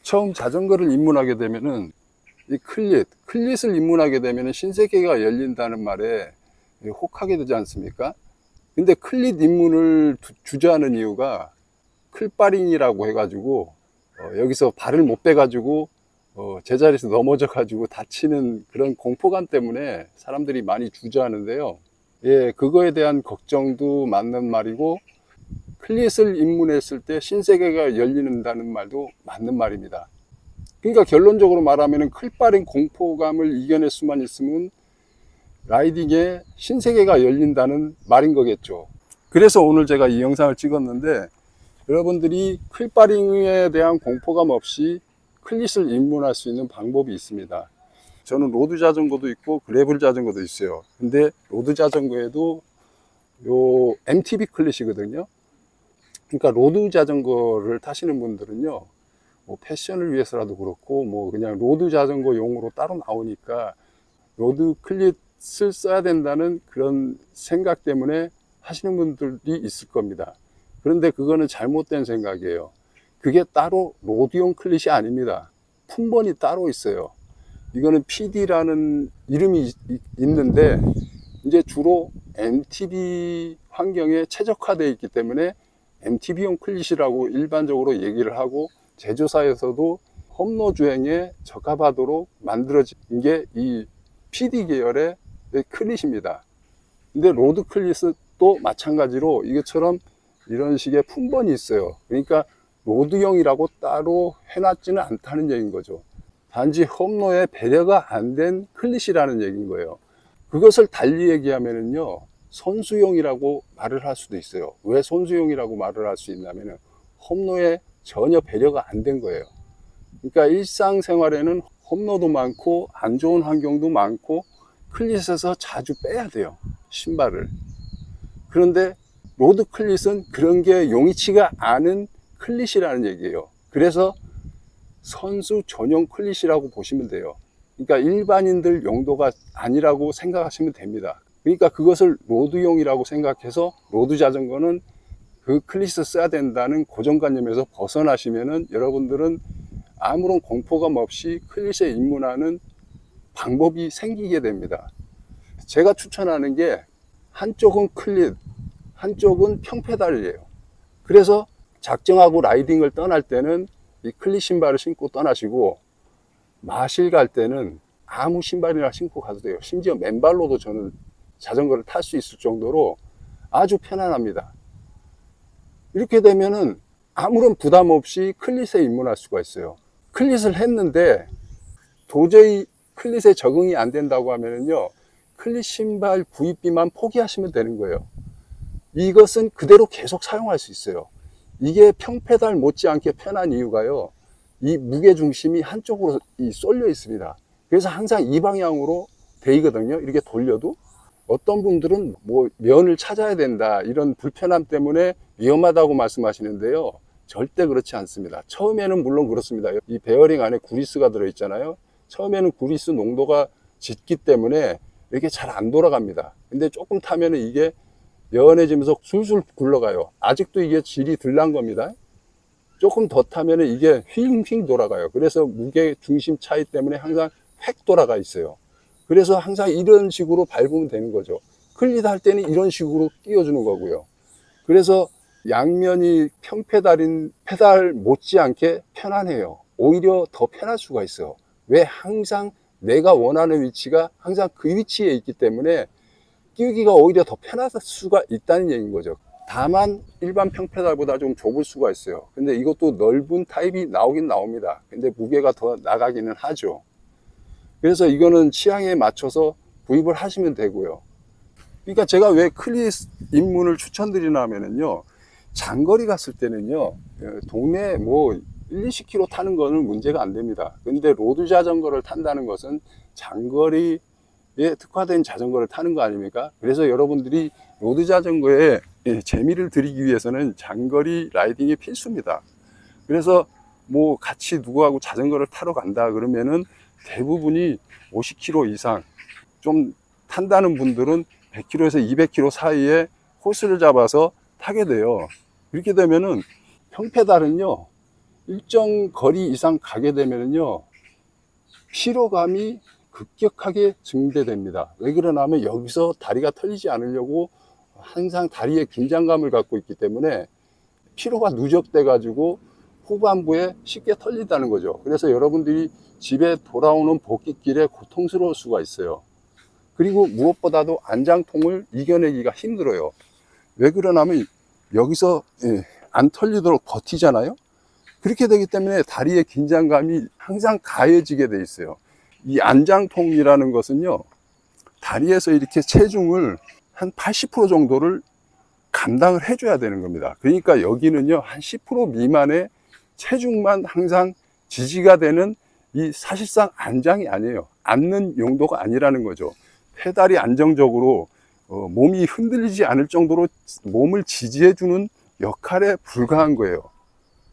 처음 자전거를 입문하게 되면은 이 클릿을 입문하게 되면은 신세계가 열린다는 말에 혹하게 되지 않습니까? 근데 클릿 입문을 주저하는 이유가 클바링이라고 해가지고 여기서 발을 못 빼가지고 제자리에서 넘어져 가지고 다치는 그런 공포감 때문에 사람들이 많이 주저하는데요. 예, 그거에 대한 걱정도 맞는 말이고, 클릿을 입문했을 때 신세계가 열린다는 말도 맞는 말입니다. 그러니까 결론적으로 말하면 클바링 공포감을 이겨낼 수만 있으면 라이딩에 신세계가 열린다는 말인 거겠죠. 그래서 오늘 제가 이 영상을 찍었는데, 여러분들이 클바링에 대한 공포감 없이 클릿을 입문할 수 있는 방법이 있습니다. 저는 로드 자전거도 있고 그래블 자전거도 있어요. 근데 로드 자전거에도 요 MTB 클릿이거든요. 그러니까 로드 자전거를 타시는 분들은요, 뭐 패션을 위해서라도 그렇고 뭐 그냥 로드 자전거 용으로 따로 나오니까 로드 클릿을 써야 된다는 그런 생각 때문에 하시는 분들이 있을 겁니다. 그런데 그거는 잘못된 생각이에요. 그게 따로 로드용 클릿이 아닙니다. 품번이 따로 있어요. 이거는 PD라는 이름이 있는데 이제 주로 MTB 환경에 최적화되어 있기 때문에 MTB용 클릿이라고 일반적으로 얘기를 하고, 제조사에서도 험로 주행에 적합하도록 만들어진 게 이 PD 계열의 클릿입니다. 근데 로드 클릿도 마찬가지로 이것처럼 이런 식의 품번이 있어요. 그러니까 로드용이라고 따로 해놨지는 않다는 얘기인 거죠. 단지 험로에 배려가 안 된 클릿이라는 얘기인 거예요. 그것을 달리 얘기하면은요, 선수용이라고 말을 할 수도 있어요. 왜 선수용이라고 말을 할 수 있냐면은 험로에 전혀 배려가 안 된 거예요. 그러니까 일상생활에는 험로도 많고 안 좋은 환경도 많고 클릿에서 자주 빼야 돼요, 신발을. 그런데 로드 클릿은 그런 게 용이치가 않은 클릿이라는 얘기예요. 그래서 선수 전용 클릿이라고 보시면 돼요. 그러니까 일반인들 용도가 아니라고 생각하시면 됩니다. 그러니까 그것을 로드용이라고 생각해서 로드 자전거는 그 클릿을 써야 된다는 고정관념에서 벗어나시면은 여러분들은 아무런 공포감 없이 클릿에 입문하는 방법이 생기게 됩니다. 제가 추천하는 게 한쪽은 클릿, 한쪽은 평페달이에요. 그래서 작정하고 라이딩을 떠날 때는 이 클릿 신발을 신고 떠나시고, 마실 갈 때는 아무 신발이나 신고 가도 돼요. 심지어 맨발로도 저는 자전거를 탈 수 있을 정도로 아주 편안합니다. 이렇게 되면은 아무런 부담 없이 클릿에 입문할 수가 있어요. 클릿을 했는데 도저히 클릿에 적응이 안 된다고 하면은요, 클릿 신발 구입비만 포기하시면 되는 거예요. 이것은 그대로 계속 사용할 수 있어요. 이게 평페달 못지않게 편한 이유가요, 이 무게중심이 한쪽으로 쏠려 있습니다. 그래서 항상 이 방향으로 되거든요. 이렇게 돌려도. 어떤 분들은 뭐 면을 찾아야 된다, 이런 불편함 때문에 위험하다고 말씀하시는데요, 절대 그렇지 않습니다. 처음에는 물론 그렇습니다. 이 베어링 안에 구리스가 들어있잖아요. 처음에는 구리스 농도가 짙기 때문에 이렇게 잘 안 돌아갑니다. 근데 조금 타면은 이게 연해지면서 술술 굴러가요. 아직도 이게 질이 덜 난 겁니다. 조금 더 타면은 이게 휙휙 돌아가요. 그래서 무게 중심 차이 때문에 항상 획 돌아가 있어요. 그래서 항상 이런 식으로 밟으면 되는 거죠. 클릿 할 때는 이런 식으로 끼워주는 거고요. 그래서 양면이 평페달인 페달 못지않게 편안해요. 오히려 더 편할 수가 있어요. 왜? 항상 내가 원하는 위치가 항상 그 위치에 있기 때문에 끼우기가 오히려 더 편할 수가 있다는 얘기인 거죠. 다만 일반 평페달보다 좀 좁을 수가 있어요. 근데 이것도 넓은 타입이 나오긴 나옵니다. 근데 무게가 더 나가기는 하죠. 그래서 이거는 취향에 맞춰서 구입을 하시면 되고요. 그러니까 제가 왜 클릿 입문을 추천드리나 하면은요, 장거리 갔을 때는요, 동네 뭐 1, 20km 타는 거는 문제가 안 됩니다. 근데 로드 자전거를 탄다는 것은 장거리에 특화된 자전거를 타는 거 아닙니까? 그래서 여러분들이 로드 자전거에 재미를 드리기 위해서는 장거리 라이딩이 필수입니다. 그래서 뭐 같이 누구하고 자전거를 타러 간다 그러면은 대부분이 50km 이상 좀 탄다는 분들은 100km에서 200km 사이에 코스를 잡아서 타게 돼요. 이렇게 되면은 평페달은요, 일정 거리 이상 가게 되면요, 피로감이 급격하게 증대됩니다. 왜 그러냐면 여기서 다리가 털리지 않으려고 항상 다리에 긴장감을 갖고 있기 때문에 피로가 누적돼 가지고 후반부에 쉽게 털린다는 거죠. 그래서 여러분들이 집에 돌아오는 복귀길에 고통스러울 수가 있어요. 그리고 무엇보다도 안장통을 이겨내기가 힘들어요. 왜 그러냐면 여기서 안 털리도록 버티잖아요. 그렇게 되기 때문에 다리의 긴장감이 항상 가해지게 돼 있어요. 이 안장통이라는 것은요, 다리에서 이렇게 체중을 한 80% 정도를 감당을 해줘야 되는 겁니다. 그러니까 여기는요, 한 10% 미만의 체중만 항상 지지가 되는, 이 사실상 안장이 아니에요. 앉는 용도가 아니라는 거죠. 페달이 안정적으로 몸이 흔들리지 않을 정도로 몸을 지지해주는 역할에 불과한 거예요.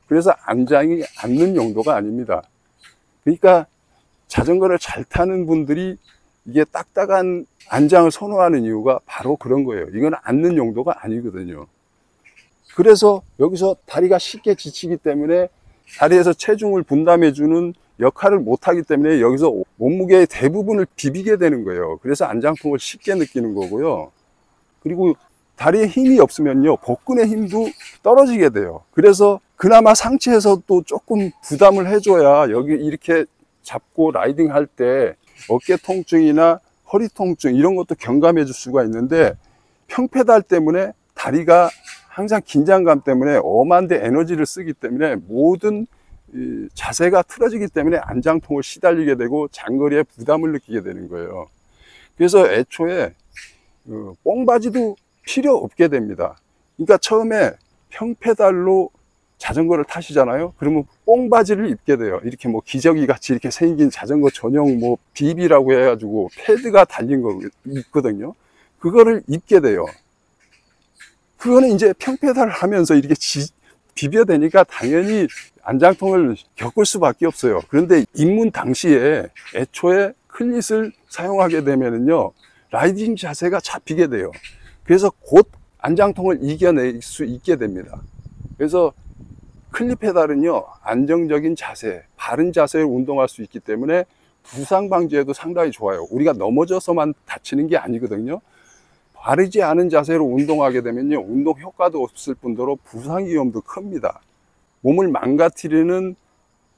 그래서 안장이 앉는 용도가 아닙니다. 그러니까 자전거를 잘 타는 분들이 이게 딱딱한 안장을 선호하는 이유가 바로 그런 거예요. 이건 앉는 용도가 아니거든요. 그래서 여기서 다리가 쉽게 지치기 때문에 다리에서 체중을 분담해주는 역할을 못하기 때문에 여기서 몸무게의 대부분을 비비게 되는 거예요. 그래서 안장통을 쉽게 느끼는 거고요. 그리고 다리에 힘이 없으면요, 복근의 힘도 떨어지게 돼요. 그래서 그나마 상체에서 또 조금 부담을 해줘야 여기 이렇게 잡고 라이딩 할 때 어깨 통증이나 허리 통증 이런 것도 경감해 줄 수가 있는데, 평페달 때문에 다리가 항상 긴장감 때문에 엄한데 에너지를 쓰기 때문에 모든 자세가 틀어지기 때문에 안장통을 시달리게 되고 장거리에 부담을 느끼게 되는 거예요. 그래서 애초에 뽕바지도 필요 없게 됩니다. 그러니까 처음에 평페달로 자전거를 타시잖아요. 그러면 뽕바지를 입게 돼요. 이렇게 뭐 기저귀 같이 이렇게 생긴 자전거 전용 뭐 비비라고 해가지고 패드가 달린 거 있거든요. 그거를 입게 돼요. 그거는 이제 평페달을 하면서 이렇게 비벼대니까 당연히 안장통을 겪을 수밖에 없어요. 그런데 입문 당시에 애초에 클릿을 사용하게 되면은요, 라이딩 자세가 잡히게 돼요. 그래서 곧 안장통을 이겨낼 수 있게 됩니다. 그래서 클릿 페달은요, 안정적인 자세, 바른 자세로 운동할 수 있기 때문에 부상 방지에도 상당히 좋아요. 우리가 넘어져서만 다치는 게 아니거든요. 바르지 않은 자세로 운동하게 되면요, 운동 효과도 없을 뿐더러 부상 위험도 큽니다. 몸을 망가뜨리는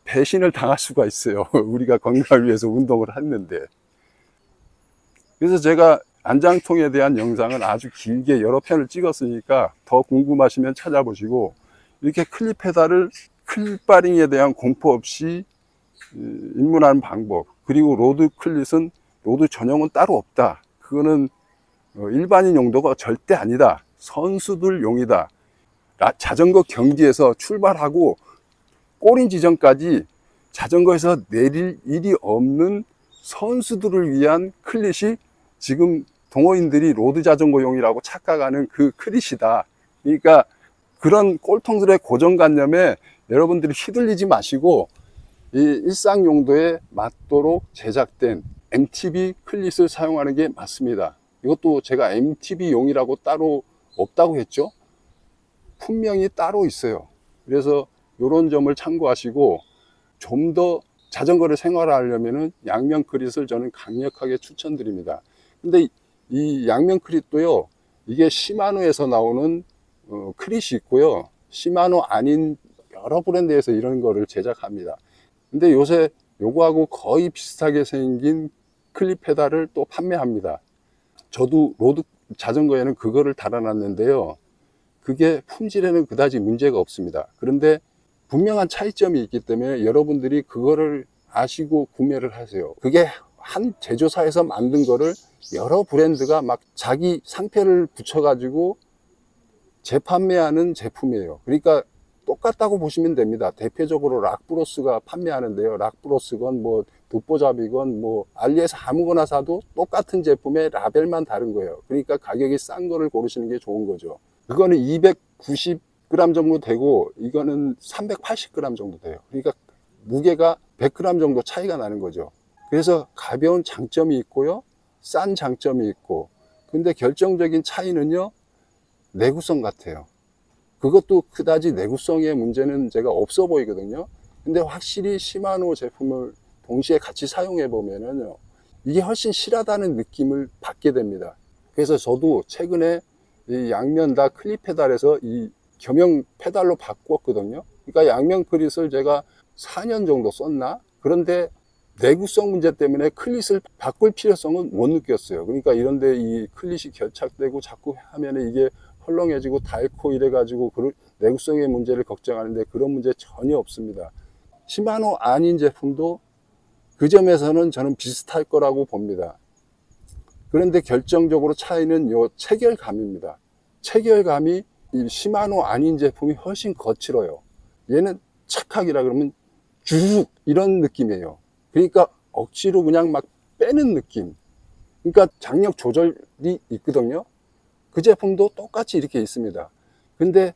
배신을 당할 수가 있어요. 우리가 건강을 위해서 운동을 했는데. 그래서 제가 안장통에 대한 영상은 아주 길게 여러 편을 찍었으니까 더 궁금하시면 찾아보시고, 이렇게 클릿 페달을 클바링에 대한 공포 없이 입문하는 방법, 그리고 로드 클릿은 로드 전용은 따로 없다. 그거는 일반인 용도가 절대 아니다. 선수들 용이다. 자전거 경기에서 출발하고 꼬린 지점까지 자전거에서 내릴 일이 없는 선수들을 위한 클릿이 지금 동호인들이 로드 자전거용이라고 착각하는 그 클릿이다. 그러니까 그런 꼴통들의 고정관념에 여러분들이 휘둘리지 마시고 이 일상 용도에 맞도록 제작된 MTB 클릿을 사용하는 게 맞습니다. 이것도 제가 MTB용이라고 따로 없다고 했죠. 분명히 따로 있어요. 그래서 이런 점을 참고하시고 좀 더 자전거를 생활하려면 양면 클릿을 저는 강력하게 추천드립니다. 근데 이 양면 클릿도요, 이게 시마노에서 나오는 클릿이 있고요, 시마노 아닌 여러 브랜드에서 이런 거를 제작합니다. 근데 요새 요거하고 거의 비슷하게 생긴 클릿 페달을 또 판매합니다. 저도 로드 자전거에는 그거를 달아놨는데요, 그게 품질에는 그다지 문제가 없습니다. 그런데 분명한 차이점이 있기 때문에 여러분들이 그거를 아시고 구매를 하세요. 그게 한 제조사에서 만든 거를 여러 브랜드가 막 자기 상표를 붙여가지고 재판매하는 제품이에요. 그러니까 똑같다고 보시면 됩니다. 대표적으로 락브로스가 판매하는데요, 락브로스건 뭐 독보잡이건 뭐 알리에서 아무거나 사도 똑같은 제품의 라벨만 다른 거예요. 그러니까 가격이 싼 거를 고르시는 게 좋은 거죠. 그거는 290g 정도 되고 이거는 380g 정도 돼요. 그러니까 무게가 100g 정도 차이가 나는 거죠. 그래서 가벼운 장점이 있고요, 싼 장점이 있고, 근데 결정적인 차이는요, 내구성 같아요. 그것도 그다지 내구성의 문제는 제가 없어 보이거든요. 근데 확실히 시마노 제품을 동시에 같이 사용해 보면은요, 이게 훨씬 실하다는 느낌을 받게 됩니다. 그래서 저도 최근에 이 양면 다 클립 페달에서 이 겸용 페달로 바꿨거든요. 그러니까 양면 클릿을 제가 4년 정도 썼나? 그런데 내구성 문제 때문에 클릿을 바꿀 필요성은 못 느꼈어요. 그러니까 이런데 이 클릿이 결착되고 자꾸 하면 이게 헐렁해지고 닳고 이래가지고 내구성의 문제를 걱정하는데 그런 문제 전혀 없습니다. 시마노 아닌 제품도 그 점에서는 저는 비슷할 거라고 봅니다. 그런데 결정적으로 차이는 요 체결감입니다. 체결감이 이 시마노 아닌 제품이 훨씬 거칠어요. 얘는 착하기라 그러면 쭉 이런 느낌이에요. 그러니까 억지로 그냥 막 빼는 느낌. 그러니까 장력 조절이 있거든요. 그 제품도 똑같이 이렇게 있습니다. 근데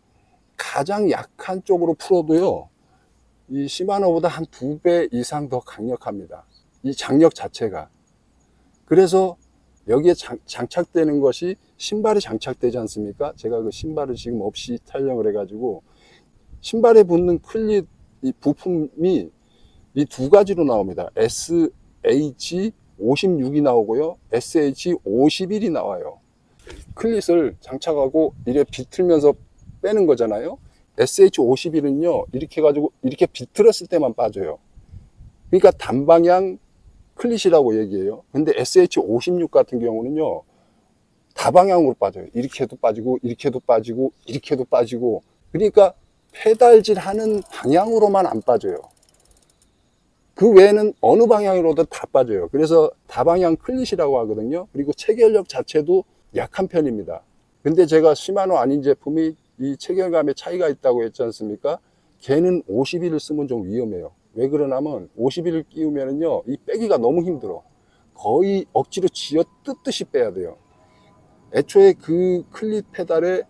가장 약한 쪽으로 풀어도요, 이 시마노보다 한 2배 이상 더 강력합니다. 이 장력 자체가. 그래서 여기에 장착되는 것이 신발이 장착되지 않습니까? 제가 그 신발을 지금 없이 촬영을 해가지고 신발에 붙는 클릿 이 부품이 이 두 가지로 나옵니다. SH56이 나오고요, SH51이 나와요. 클릿을 장착하고 이렇게 비틀면서 빼는 거잖아요. SH51은요, 이렇게 해가지고 이렇게 비틀었을 때만 빠져요. 그러니까 단방향 클릿이라고 얘기해요. 근데 SH56 같은 경우는요, 다방향으로 빠져요. 이렇게 해도 빠지고, 이렇게 해도 빠지고, 이렇게 해도 빠지고. 그러니까 페달질 하는 방향으로만 안 빠져요. 그 외에는 어느 방향으로도 다 빠져요. 그래서 다방향 클릿이라고 하거든요. 그리고 체결력 자체도 약한 편입니다. 근데 제가 시마노 아닌 제품이 이 체결감에 차이가 있다고 했지 않습니까? 걔는 51을 쓰면 좀 위험해요. 왜 그러냐면 51을 끼우면은요, 이 빼기가 너무 힘들어. 거의 억지로 쥐어 뜯듯이 빼야 돼요. 애초에 그 클릿 페달에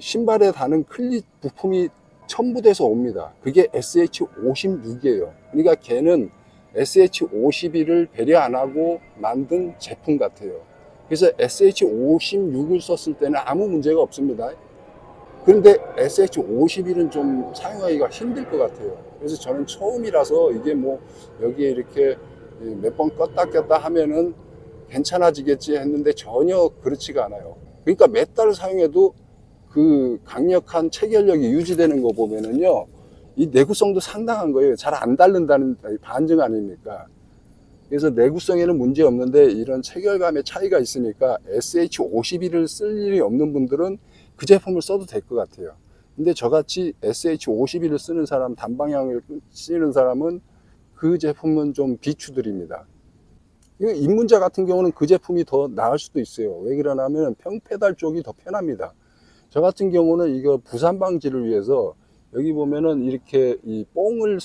신발에 다는 클릿 부품이 첨부돼서 옵니다. 그게 SH56이에요. 그러니까 걔는 SH51을 배려 안 하고 만든 제품 같아요. 그래서 SH56을 썼을 때는 아무 문제가 없습니다. 그런데 SH51은 좀 사용하기가 힘들 것 같아요. 그래서 저는 처음이라서 이게 뭐 여기에 이렇게 몇 번 껐다 꼈다 하면은 괜찮아지겠지 했는데 전혀 그렇지가 않아요. 그러니까 몇 달을 사용해도 그 강력한 체결력이 유지되는 거 보면은요, 이 내구성도 상당한 거예요. 잘 안 닳는다는 반증 아닙니까? 그래서 내구성에는 문제 없는데 이런 체결감의 차이가 있으니까 SH51을 쓸 일이 없는 분들은 그 제품을 써도 될 것 같아요. 근데 저같이 SH51을 쓰는 사람, 단방향을 쓰는 사람은 그 제품은 좀 비추드립니다. 입문자 같은 경우는 그 제품이 더 나을 수도 있어요. 왜 그러냐면 평페달 쪽이 더 편합니다. 저 같은 경우는 이거 부산 방지를 위해서 여기 보면은 이렇게 이 뽕을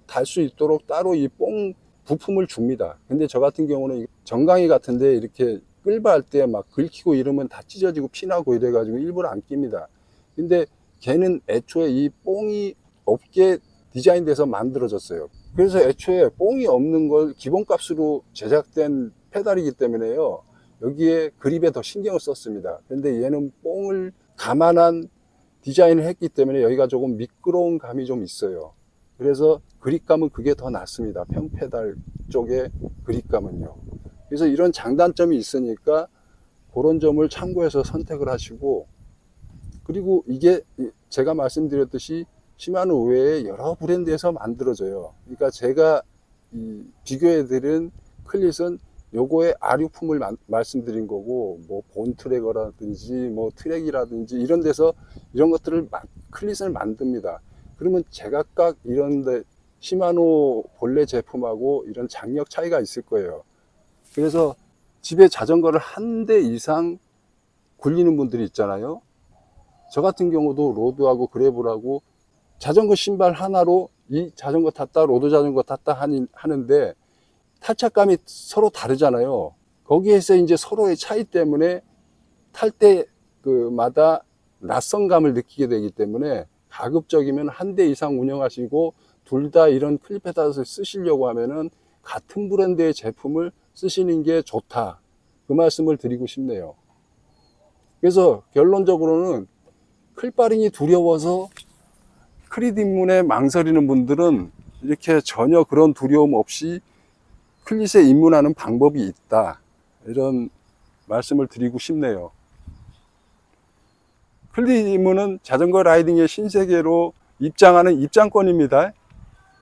달 수 있도록 따로 이 뽕 부품을 줍니다. 근데 저 같은 경우는 정강이 같은데 이렇게 끌바할 때 막 긁히고 이러면 다 찢어지고 피나고 이래가지고 일부러 안 낍니다. 근데 걔는 애초에 이 뽕이 없게 디자인돼서 만들어졌어요. 그래서 애초에 뽕이 없는 걸 기본값으로 제작된 페달이기 때문에요, 여기에 그립에 더 신경을 썼습니다. 그런데 얘는 뽕을 감안한 디자인을 했기 때문에 여기가 조금 미끄러운 감이 좀 있어요. 그래서 그립감은 그게 더 낫습니다. 평페달 쪽의 그립감은요. 그래서 이런 장단점이 있으니까 그런 점을 참고해서 선택을 하시고, 그리고 이게 제가 말씀드렸듯이 시마노 외에 여러 브랜드에서 만들어져요. 그러니까 제가 비교해드린 클릿은 요거의 아류품을 말씀드린 거고, 뭐 본트래거라든지 뭐 트랙이라든지 이런 데서 이런 것들을 클릿을 만듭니다. 그러면 제각각 이런데 시마노 본래 제품하고 이런 장력 차이가 있을 거예요. 그래서 집에 자전거를 한 대 이상 굴리는 분들이 있잖아요. 저 같은 경우도 로드하고 그래블하고 자전거 신발 하나로 이 자전거 탔다 로드 자전거 탔다 하는데 탈착감이 서로 다르잖아요. 거기에서 이제 서로의 차이 때문에 탈 때마다 낯선감을 느끼게 되기 때문에 가급적이면 한 대 이상 운영하시고 둘 다 이런 클립 페달을 쓰시려고 하면은 같은 브랜드의 제품을 쓰시는 게 좋다, 그 말씀을 드리고 싶네요. 그래서 결론적으로는 클바링이 두려워서 클릿 입문에 망설이는 분들은 이렇게 전혀 그런 두려움 없이 클릿에 입문하는 방법이 있다, 이런 말씀을 드리고 싶네요. 클릿 입문은 자전거 라이딩의 신세계로 입장하는 입장권입니다.